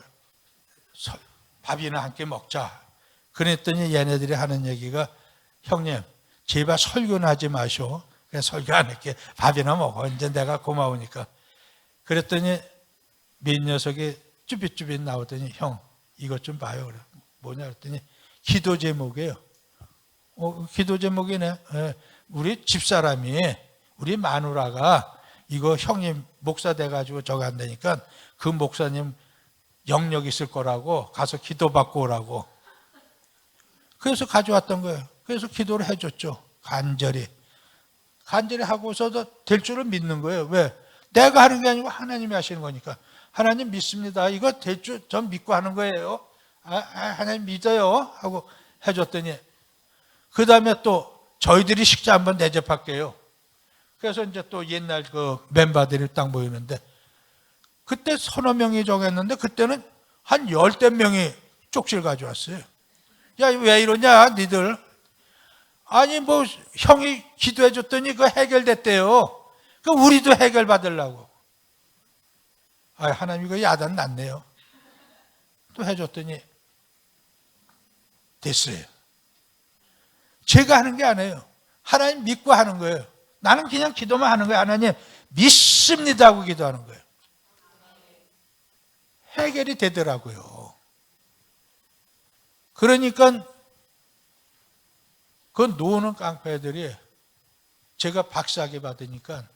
밥이나 함께 먹자. 그랬더니 얘네들이 하는 얘기가 형님 제발 설교는 하지 마시오. 그래서 설교 안 할게. 밥이나 먹어. 이제 내가 고마우니까. 그랬더니 몇 녀석이 쭈삣쭈삣 나오더니 형 이것 좀 봐요. 그래. 뭐냐 그랬더니 기도 제목이에요. 기도 제목이네. 우리 집사람이 우리 마누라가 이거 형님 목사 돼가지고 저기 한다니까 그 목사님 영역 있을 거라고 가서 기도받고 오라고. 그래서 가져왔던 거예요. 그래서 기도를 해줬죠. 간절히 하고서도 될 줄을 믿는 거예요. 왜? 내가 하는 게 아니고 하나님이 하시는 거니까. 하나님 믿습니다. 이거 될 줄 전 믿고 하는 거예요. 하나님 믿어요 하고 해줬더니 그 다음에 또 저희들이 식사 한번 대접할게요. 그래서 이제 또 옛날 그 멤버들이 딱 모이는데 그때 서너 명이 정했는데 그때는 한 10대 명이 쪽지를 가져왔어요. 야, 왜 이러냐, 니들. 아니, 뭐, 형이 기도해 줬더니 그거 해결됐대요. 그 우리도 해결 받으려고. 하나님 이거 야단 났네요. 또 해줬더니 됐어요. 제가 하는 게 아니에요. 하나님 믿고 하는 거예요. 나는 그냥 기도만 하는 거예요. 하나님 믿습니다 하고 기도하는 거예요. 해결이 되더라고요. 그러니까 그 노는 깡패들이 제가 박사학위 받으니까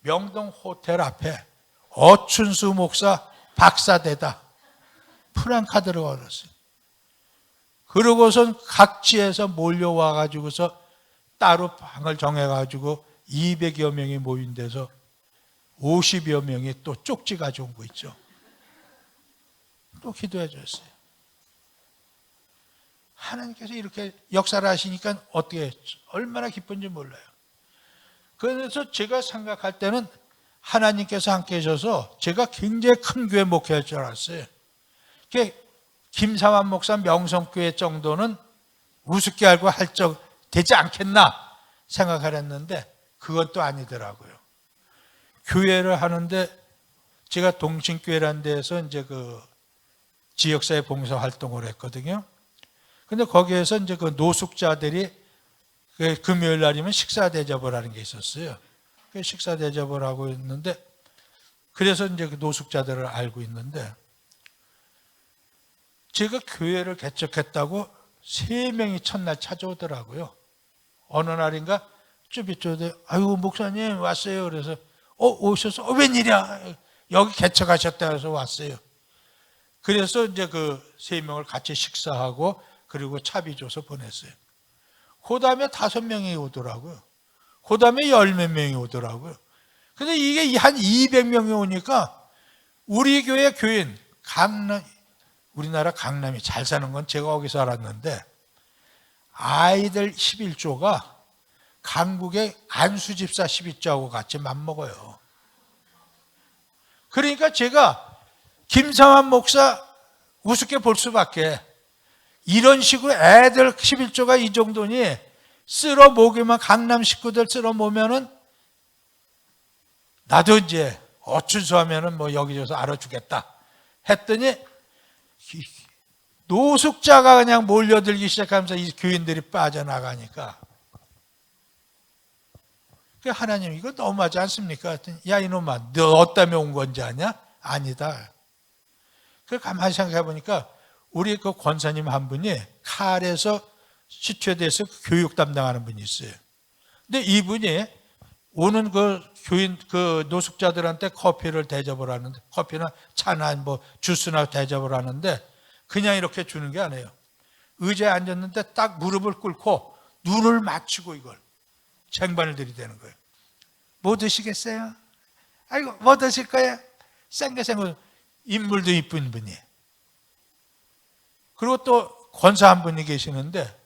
명동 호텔 앞에 어춘수 목사 박사되다 프랑카드를 걸었어요. 그러고선 각지에서 몰려와 가지고서 따로 방을 정해가지고 200여 명이 모인 데서 50여 명이 또 쪽지 가져온 거 있죠. 또 기도해 줬어요. 하나님께서 이렇게 역사를 하시니까 어떻게 얼마나 기쁜지 몰라요. 그래서 제가 생각할 때는 하나님께서 함께 하셔서 제가 굉장히 큰 교회 목회할 줄 알았어요. 김사환 목사 명성교회 정도는 우습게 알고 할 적 되지 않겠나 생각을 했는데 그건 또 아니더라고요. 교회를 하는데 제가 동신교회라는 데에서 이제 그 지역사회 봉사 활동을 했거든요. 근데 거기에서 이제 그 노숙자들이 금요일 날이면 식사 대접을 하는 게 있었어요. 식사 대접을 하고 있는데 그래서 이제 그 노숙자들을 알고 있는데 제가 교회를 개척했다고 3명이 첫날 찾아오더라고요. 어느 날인가 쭈비쭈비 아유 목사님 왔어요. 그래서 오셔서 웬일이야 여기 개척하셨다 해서 왔어요. 그래서 이제 그 3명을 같이 식사하고 그리고 차비 줘서 보냈어요. 그 다음에 5명이 오더라고요. 그 다음에 10몇 명이 오더라고요. 근데 이게 한 200명이 오니까 우리 교회 교인 우리나라 강남이 잘 사는 건 제가 거기서 알았는데 아이들 11조가 강북의 안수집사 12조하고 같이 맞먹어요. 그러니까 제가 김상환 목사 우습게 볼 수밖에 이런 식으로 애들 11조가 이 정도니 쓸어 모으기만 강남 식구들 쓸어 모으면은 나도 이제 어춘수 하면은 뭐 여기저기서 알아주겠다 했더니 노숙자가 그냥 몰려들기 시작하면서 이 교인들이 빠져나가니까 하나님 이거 너무하지 않습니까? 야 이놈아 너 어디다 온 건지 아냐? 아니다. 가만히 생각해 보니까 우리 그 권사님 한 분이 칼에서 시초대에서 교육 담당하는 분이 있어요. 근데 이분이 오는 그 교인 그 노숙자들한테 커피를 대접을 하는데 커피나 차나 뭐 주스나 대접을 하는데 그냥 이렇게 주는 게 아니에요. 의자에 앉았는데 딱 무릎을 꿇고 눈을 맞추고 이걸 쟁반을 들이대는 거예요. 뭐 드시겠어요? 아이고 뭐 드실 거예요? 생각 인물도 이쁜 분이. 그리고 또 권사 한 분이 계시는데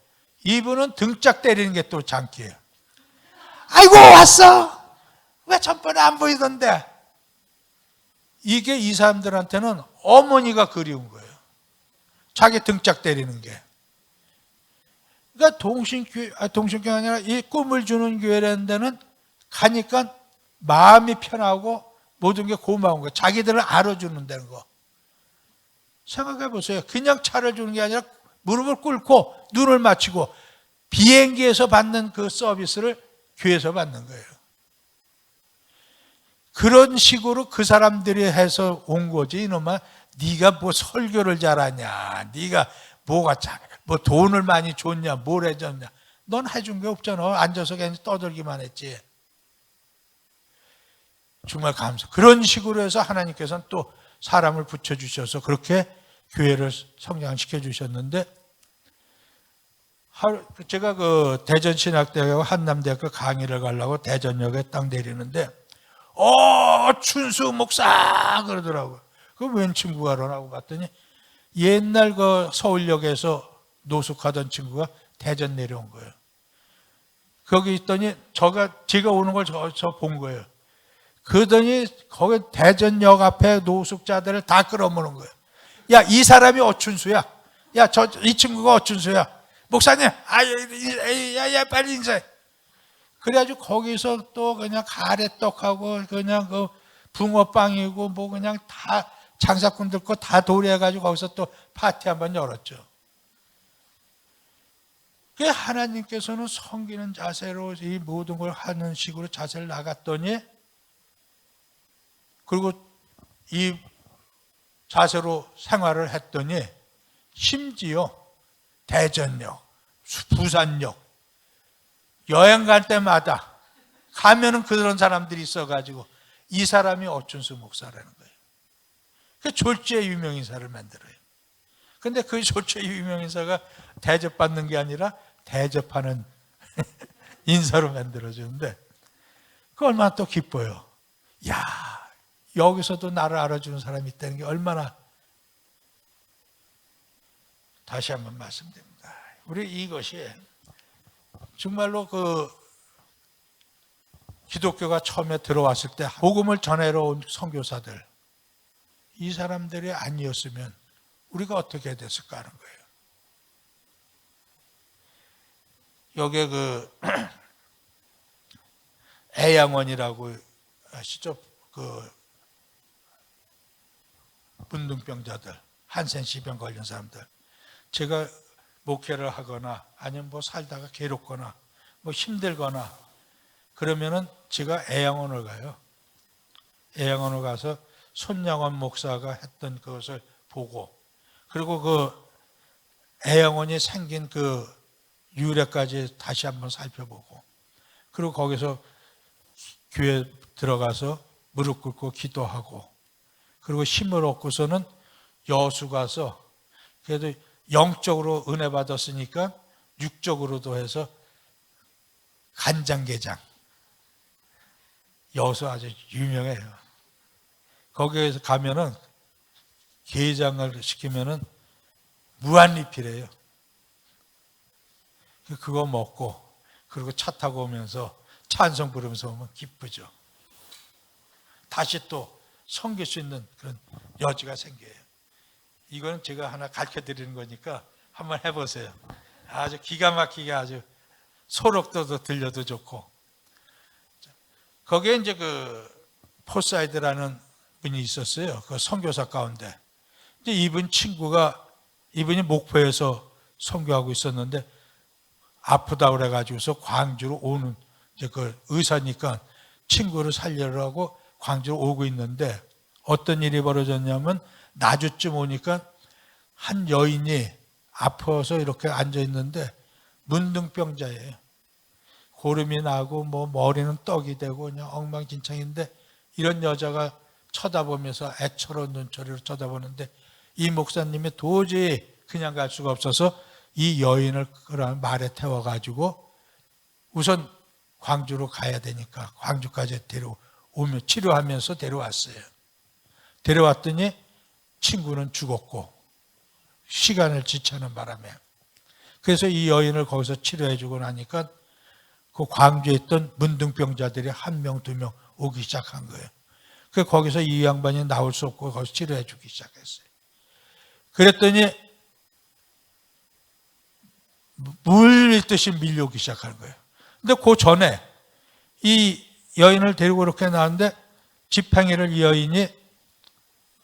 이분은 등짝 때리는 게 또 장기예요. 아이고 왔어. 왜 전번에 안 보이던데. 이게 이 사람들한테는 어머니가 그리운 거예요. 자기 등짝 때리는 게. 그러니까 동신교회 아니라 이 꿈을 주는 교회라는 데는 가니까 마음이 편하고 모든 게 고마운 거예요. 자기들을 알아주는 데는 거. 생각해 보세요. 그냥 차를 주는 게 아니라 무릎을 꿇고 눈을 맞추고 비행기에서 받는 그 서비스를 교회에서 받는 거예요. 그런 식으로 그 사람들이 해서 온 거지. 이놈아 네가 뭐 설교를 잘하냐, 네가 뭐 돈을 많이 줬냐, 뭘 해줬냐. 넌 해준 게 없잖아. 앉아서 그냥 떠들기만 했지. 정말 감사. 그런 식으로 해서 하나님께서는 또 사람을 붙여주셔서 그렇게 교회를 성장시켜 주셨는데 제가 그 대전신학대학교 한남대학교 강의를 가려고 대전역에 딱 내리는데 춘수 목사 그러더라고요. 그 웬 친구가 그러라고 봤더니 옛날 그 서울역에서 노숙하던 친구가 대전 내려온 거예요. 거기 있더니 제가 오는 걸 저 본 거예요. 그러더니 거기 대전역 앞에 노숙자들을 다 끌어모는 거예요. 야, 이 사람이 어춘수야. 야, 이 친구가 어춘수야. 목사님, 야, 빨리 인사해. 그래가지고 거기서 또 그냥 가래떡하고 그냥 그 붕어빵이고 뭐 그냥 다 장사꾼들 거 다 도래해가지고 거기서 또 파티 한번 열었죠. 그 하나님께서는 섬기는 자세로 이 모든 걸 하는 식으로 자세를 나갔더니 그리고 이 자세로 생활을 했더니 심지어 대전역, 부산역 여행 갈 때마다 가면은 그런 사람들이 있어가지고 이 사람이 어춘수 목사라는 거예요. 그 졸지의 유명인사를 만들어요. 근데 그 졸지의 유명인사가 대접받는 게 아니라 대접하는 인사로 만들어주는데 그 얼마나 또 기뻐요. 야, 여기서도 나를 알아주는 사람이 있다는 게 얼마나. 다시 한번 말씀드립니다. 우리 이것이 정말로 그 기독교가 처음에 들어왔을 때 복음을 전하러 온 선교사들 이 사람들이 아니었으면 우리가 어떻게 해야 됐을까 하는 거예요. 여기에 그 애양원이라고 아시죠? 그 문둥병자들, 한센시병 걸린 사람들. 제가 목회를 하거나 아니면 뭐 살다가 괴롭거나 뭐 힘들거나 그러면은 제가 애양원을 가요. 애양원을 가서 손양원 목사가 했던 그것을 보고, 그리고 그 애양원이 생긴 그 유래까지 다시 한번 살펴보고, 그리고 거기서 교회 들어가서 무릎 꿇고 기도하고, 그리고 힘을 얻고서는 여수 가서 그래도 영적으로 은혜 받았으니까 육적으로도 해서 간장게장, 여수 아주 유명해요. 거기에서 가면은 게장을 시키면은 무한리필해요. 그거 먹고 그리고 차 타고 오면서 찬송 부르면서 오면 기쁘죠. 다시 또 섬길 수 있는 그런 여지가 생겨요. 이거는 제가 하나 가르쳐 드리는 거니까 한번 해보세요. 아주 기가 막히게 아주 소록도도 들려도 좋고. 거기에 이제 그 포사이드라는 분이 있었어요. 그 선교사 가운데. 이제 이분이 목포에서 선교하고 있었는데 아프다 그래가지고서 광주로 오는, 이제 그 의사니까 친구를 살려고 광주로 오고 있는데 어떤 일이 벌어졌냐면 낮쯤 오니까 한 여인이 아파서 이렇게 앉아 있는데 문둥병자예요. 고름이 나고 뭐 머리는 떡이 되고 그냥 엉망진창인데 이런 여자가 쳐다보면서 애처로운 눈초리로 쳐다보는데 이 목사님이 도저히 그냥 갈 수가 없어서 이 여인을 그런 말에 태워가지고 우선 광주로 가야 되니까 광주까지 데려오며 치료하면서 데려왔어요. 데려왔더니 친구는 죽었고 시간을 지체하는 바람에, 그래서 이 여인을 거기서 치료해주고 나니까 그 광주에 있던 문둥병자들이 한 명, 두 명 오기 시작한 거예요. 그래서 거기서 이 양반이 나올 수 없고 거기서 치료해주기 시작했어요. 그랬더니 물밀듯이 밀려오기 시작하는 거예요. 근데 그 전에 이 여인을 데리고 이렇게 나왔는데 지팡이를 이 여인이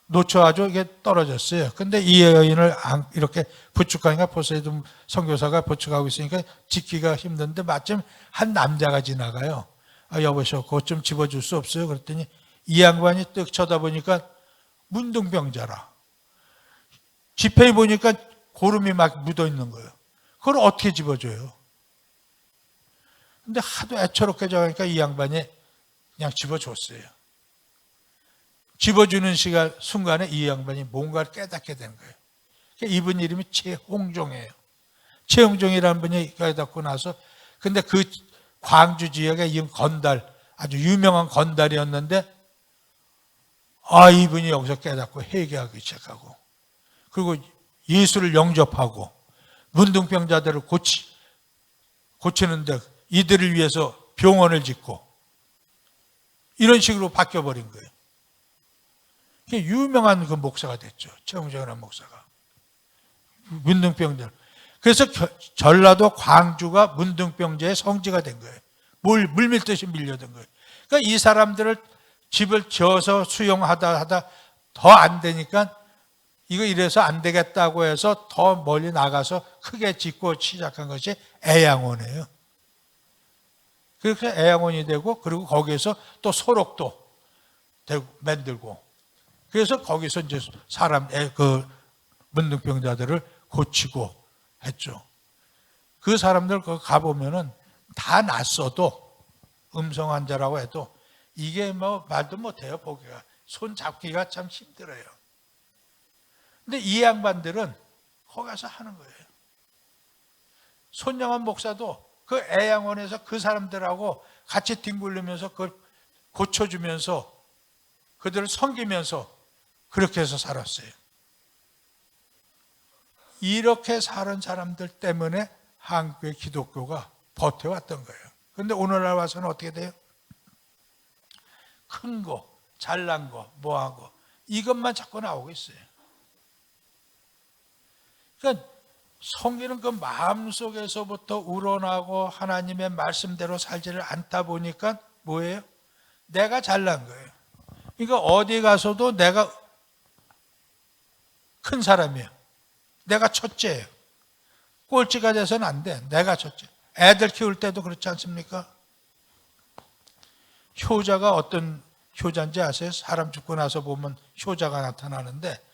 놓쳐가지고 이게 떨어졌어요. 근데 이 여인을 이렇게 부축하니까 포세이돈 선교사가 부축하고 있으니까 지키기가 힘든데 마침 한 남자가 지나가요. 아, 여보시오, 그것 좀 집어줄 수 없어요? 그랬더니 이 양반이 뜩 쳐다보니까 문둥병자라. 지팡이 보니까 고름이 막 묻어 있는 거예요. 그걸 어떻게 집어줘요? 근데 하도 애처롭게 자니까 이 양반이 그냥 집어줬어요. 집어주는 순간에 이 양반이 뭔가를 깨닫게 된 거예요. 이분 이름이 최홍종이에요. 최홍종이라는 분이 깨닫고 나서, 근데 그 광주 지역에 이 건달, 아주 유명한 건달이었는데, 이분이 여기서 깨닫고 회개하기 시작하고, 그리고 예수를 영접하고, 문둥병자들을 고치는데 이들을 위해서 병원을 짓고, 이런 식으로 바뀌어버린 거예요. 유명한 그 목사가 됐죠. 최홍정이라는 목사가. 문둥병자. 그래서 전라도 광주가 문둥병자의 성지가 된 거예요. 물밀듯이 밀려든 거예요. 그러니까 이 사람들을 집을 지어서 수용하다 더 안 되니까 이거 이래서 안 되겠다고 해서 더 멀리 나가서 크게 짓고 시작한 것이 애양원이에요. 그렇게 애양원이 되고, 그리고 거기에서 또 소록도 만들고, 그래서 거기서 이제 그 문둥병자들을 고치고 했죠. 그 사람들 가보면은 다 낯서도 음성 환자라고 해도 이게 뭐 말도 못해요. 보기가 손 잡기가 참 힘들어요. 근데 이 양반들은 거기 가서 하는 거예요. 손영환 목사도 그 애양원에서 그 사람들하고 같이 뒹굴리면서 그걸 고쳐주면서 그들을 섬기면서 그렇게 해서 살았어요. 이렇게 사는 사람들 때문에 한국의 기독교가 버텨왔던 거예요. 그런데 오늘날 와서는 어떻게 돼요? 큰 거, 잘난 거, 뭐하고 이것만 자꾸 나오고 있어요. 그러니까 성기는 그 마음속에서부터 우러나고 하나님의 말씀대로 살지를 않다 보니까 뭐예요? 내가 잘난 거예요. 그러니까 어디 가서도 내가 큰 사람이에요. 내가 첫째예요. 꼴찌가 돼서는 안 돼. 내가 첫째. 애들 키울 때도 그렇지 않습니까? 효자가 어떤 효자인지 아세요? 사람 죽고 나서 보면 효자가 나타나는데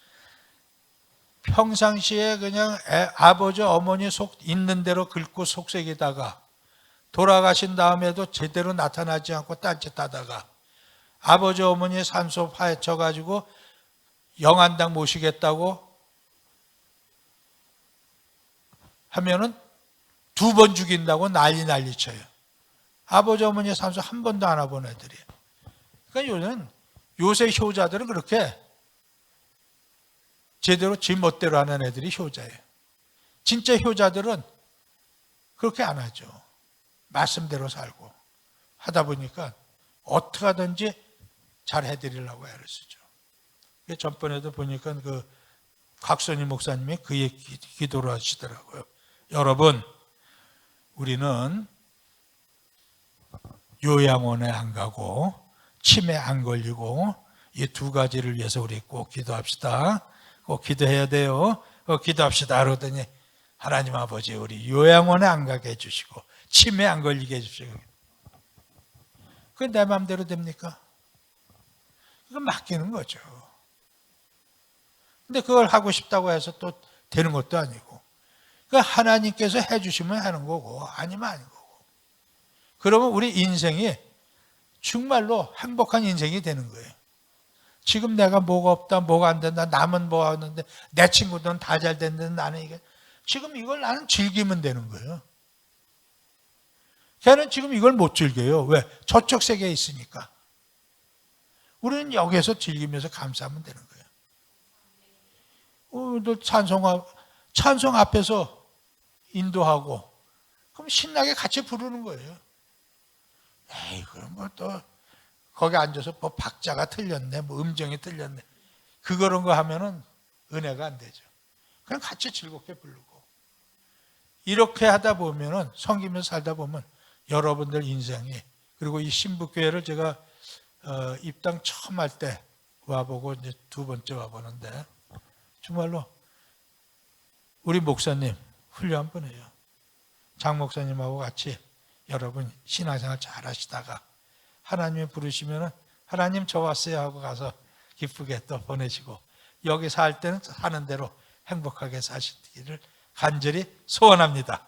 평상시에 그냥 아버지 어머니 속 있는 대로 긁고 속색이다가 돌아가신 다음에도 제대로 나타나지 않고 딴짓하다가 아버지 어머니 산소 파헤쳐가지고 영안당 모시겠다고 하면은 2번 죽인다고 난리 쳐요. 아버지 어머니 산소 한 번도 안 와본 애들이에요. 그러니까 요새 효자들은 그렇게 제대로 지 멋대로 하는 애들이 효자예요. 진짜 효자들은 그렇게 안 하죠. 말씀대로 살고 하다 보니까 어떻게 하든지 잘 해드리려고 애를 쓰죠. 전번에도 보니까 그 곽선희 목사님이 그 얘기 기도를 하시더라고요. 여러분, 우리는 요양원에 안 가고 치매 안 걸리고 이 2가지를 위해서 우리 꼭 기도합시다. 꼭 기도해야 돼요. 기도합시다. 그러더니 하나님 아버지 우리 요양원에 안 가게 해주시고 치매 안 걸리게 해주시고. 그게 내 마음대로 됩니까? 이거 맡기는 거죠. 근데 그걸 하고 싶다고 해서 또 되는 것도 아니고. 그러니까 하나님께서 해주시면 하는 거고 아니면 아닌 거고. 그러면 우리 인생이 정말로 행복한 인생이 되는 거예요. 지금 내가 뭐가 없다, 뭐가 안 된다, 남은 뭐 하는데 내 친구들은 다 잘 됐는데 나는 이게 지금 이걸 나는 즐기면 되는 거예요. 걔는 지금 이걸 못 즐겨요. 왜? 저쪽 세계에 있으니까. 우리는 여기에서 즐기면서 감사하면 되는 거예요. 너 찬송 앞에서 인도하고 그럼 신나게 같이 부르는 거예요. 에이, 그럼 뭐 또 거기 앉아서 뭐 박자가 틀렸네, 뭐 음정이 틀렸네. 그런 거 하면은 은혜가 안 되죠. 그냥 같이 즐겁게 부르고. 이렇게 하다 보면은 섬기면서 살다 보면 여러분들 인생이 그리고 이 신부교회를 제가 입당 처음 할 때 와보고 이제 2번째 와보는데 정말로 우리 목사님 훌륭한 분이에요. 장 목사님하고 같이 여러분 신앙생활 잘 하시다가 하나님이 부르시면은 하나님 저 왔어요 하고 가서 기쁘게 또 보내시고 여기 살 때는 사는 대로 행복하게 사시기를 간절히 소원합니다.